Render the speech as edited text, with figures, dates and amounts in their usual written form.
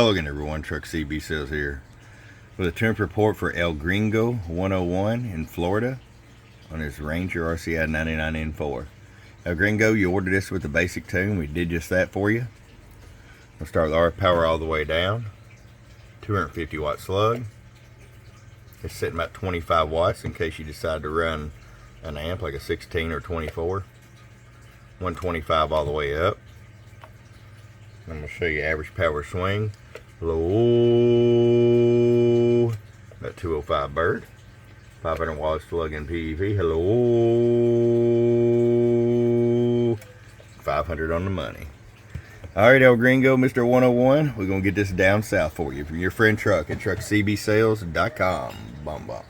Hello again everyone, Truck CB Sales here with a temp report for El Gringo 101 in Florida on his Ranger RCI 99N4. El Gringo, you ordered this with the basic tune. We did just that for you. We'll start with our power all the way down. 250 watt slug. It's sitting about 25 watts in case you decide to run an amp like a 16 or 24. 125 all the way up. I'm going to show you average power swing. Hello, about 205 bird, 500 watts plug-in PEV. Hello, 500 on the money. All right, El Gringo, Mr. 101, we're gonna get this down south for you from your friend Truck at truckcbsales.com. Bomb bomb.